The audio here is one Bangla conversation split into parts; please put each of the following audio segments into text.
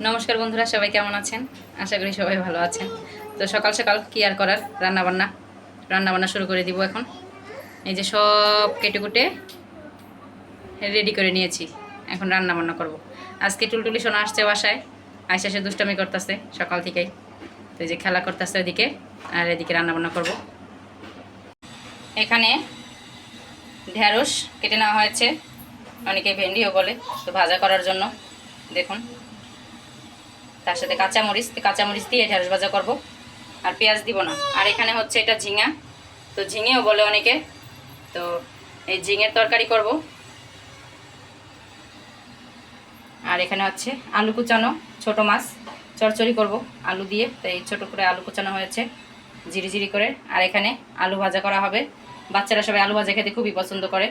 নমস্কার বন্ধুরা, সবাই কেমন আছেন? আশা করি সবাই ভালো আছেন। তো সকাল সকাল কি আর করার, রান্নাবান্না শুরু করে দিব এখন। এই যে সব কেটে কুটে রেডি করে নিয়েছি, এখন রান্নাবান্না করব। আজকে টুলটুলি সোনা আসছে বাসায়, আইসা সে দুষ্টামি করতেছে সকাল থেকেই। তো এই যে খেলা করতেছে ওদিকে, আর এদিকে রান্নাবান্না করব। এখানে ঢেঁড়স কেটে নেওয়া হয়েছে, অনেকে ভেন্ডিও বলে, তো ভাজা করার জন্য দেখুন। তার সাথে কাঁচামরিচ দিয়ে ঢেঁড়স ভাজা করব, আর পেঁয়াজ দিব না। আর এখানে হচ্ছে এটা ঝিঙা, তো ঝিঙেও বলে অনেকে, তো এই ঝিঙের তরকারি করব। আর এখানে হচ্ছে আলু কুচানো, ছোট মাছ চচ্চড়ি করব আলু দিয়ে, তো এই ছোটো করে আলু কুচানো হয়েছে জিরি জিরি করে। আর এখানে আলু ভাজা করা হবে, বাচ্চারা সবাই আলু ভাজা খেতে খুবই পছন্দ করে,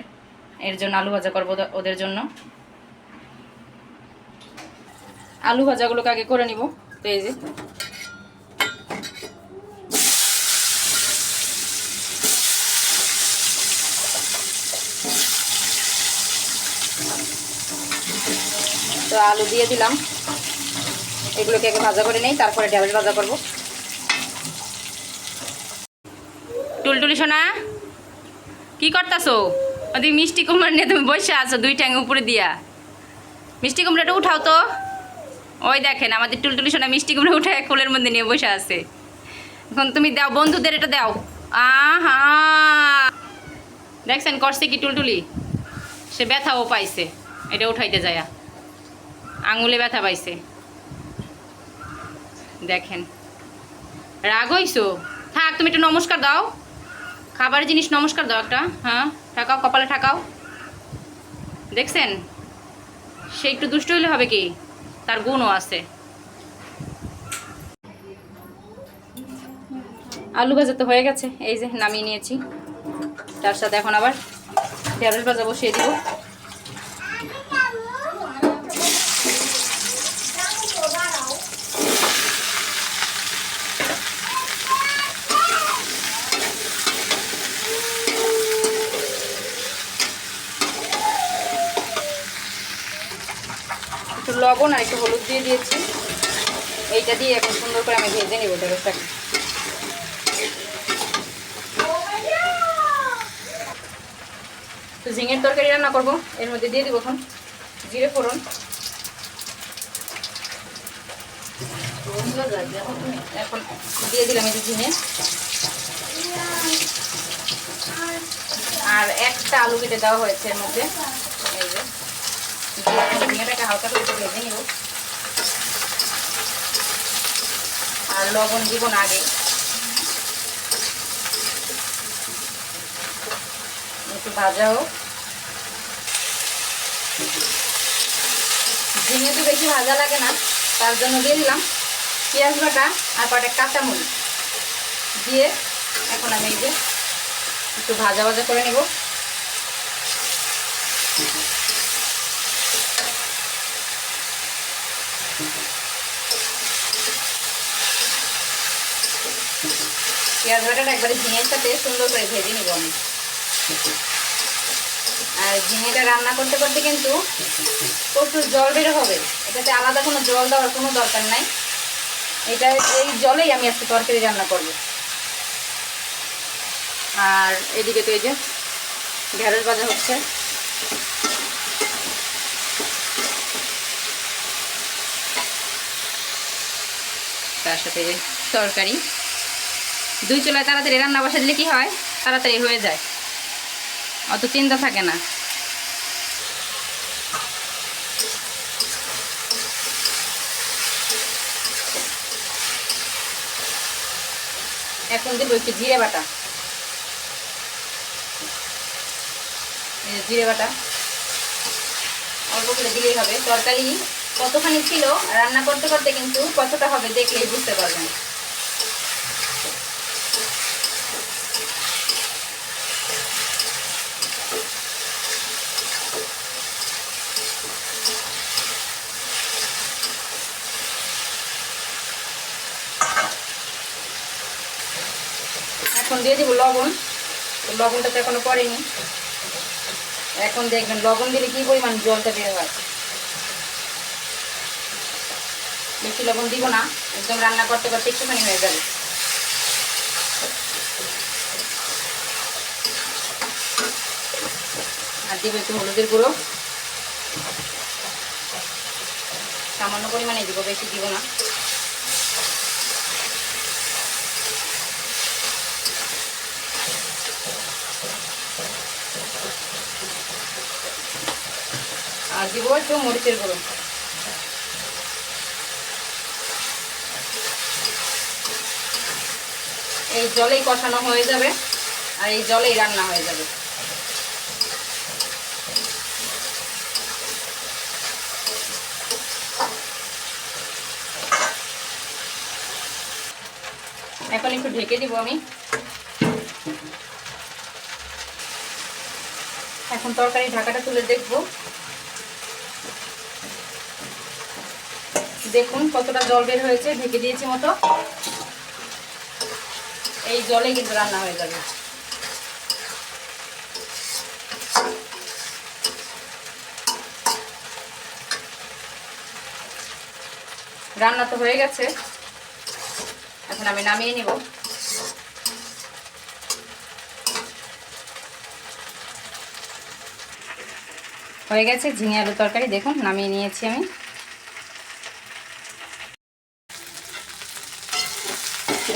এর জন্য আলু ভাজা করব ওদের জন্য। আলু ভাজাগুলোকে আগে করে নিব। তো এই যে তো আলু দিয়ে দিলাম, এগুলোকে আগে ভাজা করে নেই, তারপরে ঢেঁড়স ভাজা করব। টুলটুলি সোনা, কি করতেছো? ওদিকে মিষ্টি কুমড়া নিয়ে তুমি বসে আছো দুই ট্যাং উপরে দিয়া। মিষ্টি কুমড়াটা উঠাও তো। ওই দেখেন আমাদের টুলটুলি সোনা মিষ্টি কুমড়া উঠে কোলের মধ্যে নিয়ে বসে আছে। এখন তুমি দাও, বন্ধুদের এটা দাও। আহা, দেখছেন করছে কি টুলটুলি? সে ব্যথাও পাইছে, এটা উঠাইতে যায় আঙুলে ব্যথা পাইছে। দেখেন রাগ হইছো? থাক, তুমি একটু নমস্কার দাও, খাবারের জিনিস নমস্কার দাও একটা। হ্যাঁ, ঠাকাও, কপালে ঠাকাও। দেখছেন, সে একটু দুষ্ট হইলে হবে কি, তার গুণও আছে। আলু ভাজা তো হয়ে গেছে, এই যে নামিয়ে নিয়েছি। তার সাথে এখন আবার ঢেঁড়স ভাজা বসিয়ে দিব। একটু লবণ আর একটু হলুদ দিয়ে দিয়েছি, এইটা দিয়ে এখন সুন্দর করে আমি ভেজে নিব ঢেঁড়সটাকে। তো ঝিঙের তরকারি রান্না করব, এর মধ্যে দিয়ে দিব এখন জিরে ফোড়ন। এখন দিয়ে দিলাম এই যে ঝিঙে, আর একটা আলু কেটে দেওয়া হয়েছে এর মধ্যে। এই যে ঝিঙেটাকে হালকা করে ভেজে নিব, আর লবণ দিব না আগে, একটু ভাজা হোক। ঝিঙে তো বেশি ভাজা লাগে না, তার জন্য দিয়ে দিলাম পেঁয়াজ বাটা আর কয়েকটা কাঁচামরিচ দিয়ে এখন আমি এই যে একটু ভাজা ভাজা করে নেব। পেঁয়াজ বাটাটা একবারে ঝিঙের সাথে সুন্দর করে ভেজে নিব আমি। আর ঝিঙেটা রান্না করতে করতে কিন্তু প্রচুর জল বের হবে, এটাতে আলাদা কোনো জল দেওয়ার কোনো দরকার নাই। এটা এই জলেই আমি আজকে তরকারি রান্না করব। আর এদিকে তো এই যে ঢেঁড়স ভাজা হচ্ছে, তার সাথে তরকারি। দুই চুলায় তাড়াতাড়ি রান্না বসা দিলে কি হয়, তাড়াতাড়ি হয়ে যায়, অত চিন্তা থাকে না। এখন দেবো একটু জিরে বাটা, জিরে বাটা অল্প করে দিলেই হবে। তরকারি কতখানি ছিল রান্না করতে করতে কিন্তু কতটা হবে দেখলেই বুঝতে পারবেন। এখন দিয়ে দিব লবণ, লবণটা তো এখনো পড়েনি, এখন দেখবেন লবণ দিলে কি পরিমাণ জলটা বের হয়। বেশি লবণ দিব না, একদম রান্না করতে করতে একটুখানি হয়ে যাবে। আর দিব একটু হলুদের গুঁড়ো, সামান্য পরিমাণে দিব, বেশি দিব না। আর দিব একটু মরিচের গুঁড়ো। এই জলেই কষানো হয়ে যাবে আর এই জলেই রান্না হয়ে যাবে। এখন একটু ঢেকে দিব আমি। এখন তরকারি ঢাকাটা তুলে দেখব, দেখুন কতটা জল বের হয়েছে, ঢেকে দিয়েছি মতো। এই জলে কিন্তু রান্না হয়ে যাবে। রান্না তো হয়ে গেছে, এখন আমি নামিয়ে নিব। হয়ে গেছে ঝিঙে আলু তরকারি, দেখুন নামিয়ে নিয়েছি আমি।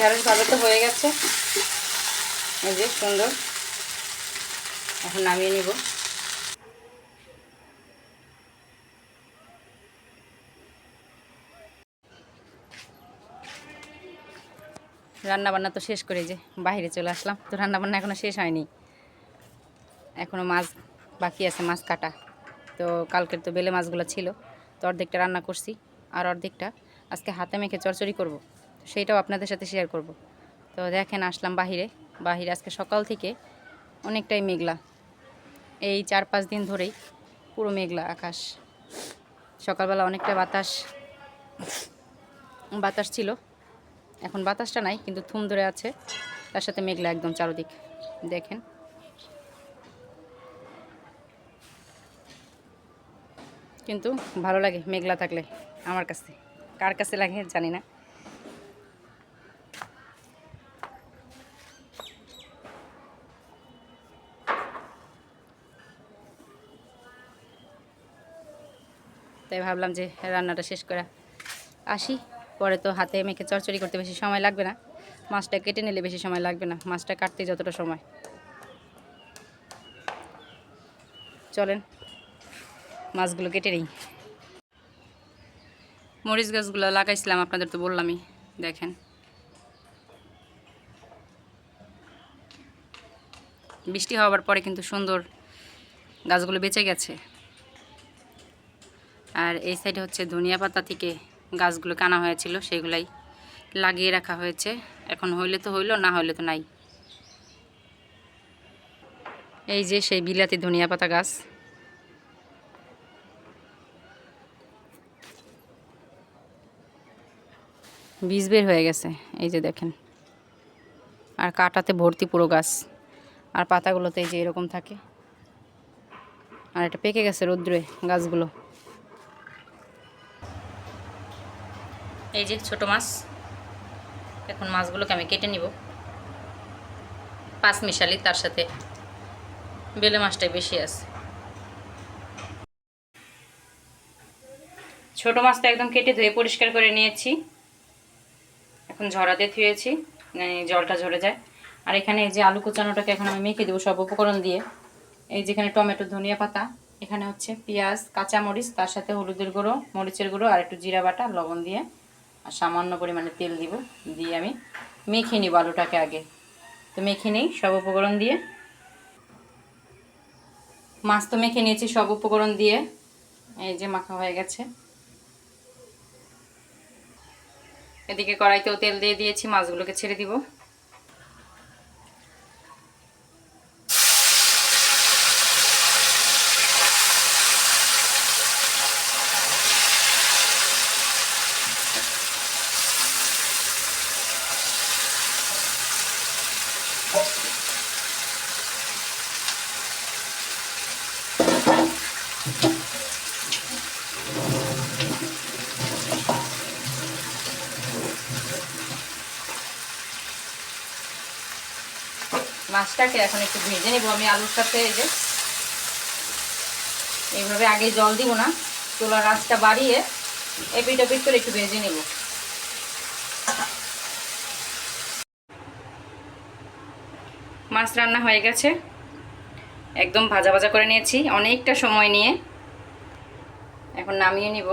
ঢেঁড়স ভাজা তো হয়ে গেছে, এই যে সুন্দর। এখন নামিয়ে নিব। রান্নাবান্না তো শেষ করে যে বাইরে চলে আসলাম, তো রান্নাবান্না এখনও শেষ হয়নি, এখনও মাছ বাকি আছে, মাছ কাটা। তো কালকের তো বেলে মাছগুলো ছিল, তো অর্ধেকটা রান্না করছি আর অর্ধেকটা আজকে হাতে মেখে চচ্চড়ি করব, সেইটাও আপনাদের সাথে শেয়ার করব। তো দেখেন আসলাম বাহিরে, আজকে সকাল থেকে অনেকটাই মেঘলা, এই 4-5 দিন ধরেই পুরো মেঘলা আকাশ। সকালবেলা অনেকটা বাতাস ছিল, এখন বাতাসটা নাই কিন্তু থুম ধরে আছে, তার সাথে মেঘলা একদম চারদিক। দেখেন কিন্তু ভালো লাগে মেঘলা থাকলে, আমার কাছে, কার কাছে লাগে জানি না। তাই ভাবলাম যে রান্নাটা শেষ করে আসি, পরে তো হাতে মেখে চচ্চড়ি করতে বেশি সময় লাগবে না, মাছটা কেটে নিলে বেশি সময় লাগবে না, মাছটা কাটতে যতটা সময়। চলেন মাছগুলো কেটে নিই। মরিচ গাছগুলো লাগাইছিলাম আপনাদের তো বললামই, দেখেন বৃষ্টি হওয়ার পরে কিন্তু সুন্দর গাছগুলো বেঁচে গেছে। আর এই সাইডে হচ্ছে ধনিয়া পাতা থেকে গাছগুলো কানা হয়েছিল, সেগুলাই লাগিয়ে রাখা হয়েছে, এখন হইলে তো হইলো, না হইলে তো নাই। এই যে সেই বিলাতি ধনিয়া পাতা গাছ, বীজ বের হয়ে গেছে, এই যে দেখেন, আর কাটাতে ভর্তি পুরো গাছ, আর পাতাগুলোতে এই যে এরকম থাকে, আর এটা পেকে গেছে রৌদ্রে গাছগুলো। এই যে ছোট মাছ, এখন মাছগুলোকে আমি কেটে নিব, 5 মিশালি, তার সাথে বেলে মাছটাই বেশি আছে। ছোট মাছটা একদম কেটে ধুয়ে পরিষ্কার করে নিয়েছি, এখন ঝরাতে ধুয়েছি, জলটা ঝরে যায়। আর এখানে এই যে আলু কুচানোটাকে এখন আমি মেখে দেবো সব উপকরণ দিয়ে। এই যেখানে টমেটো, ধনিয়া পাতা, এখানে হচ্ছে পেঁয়াজ, কাঁচামরিচ, তার সাথে হলুদের গুঁড়ো, মরিচের গুঁড়ো আর একটু জিরা বাটা, লবণ দিয়ে আর সামান্য পরিমাণে তেল দিব, দিয়ে আমি মেখে নিব আলুটাকে আগে। তো মেখে নিই সব উপকরণ দিয়ে। মাছ তো মেখে নিয়েছি সব উপকরণ দিয়ে, এই যে মাখা হয়ে গেছে। এদিকে কড়াইতেও তেল দিয়ে দিয়েছি, মাছগুলোকে ছেড়ে দিব। মাছটাকে এখন একটু ভেজে নেব আমি আলুর সাথে। এই যে এইভাবে আগে জল দিব না, চুলার আঁচটা বাড়িয়ে এপিট ওপিট করে একটু ভেজে নেব। মাছ রান্না হয়ে গেছে, একদম ভাজা ভাজা করে নিয়েছি অনেকটা সময় নিয়ে। এখন নামিয়ে নিব।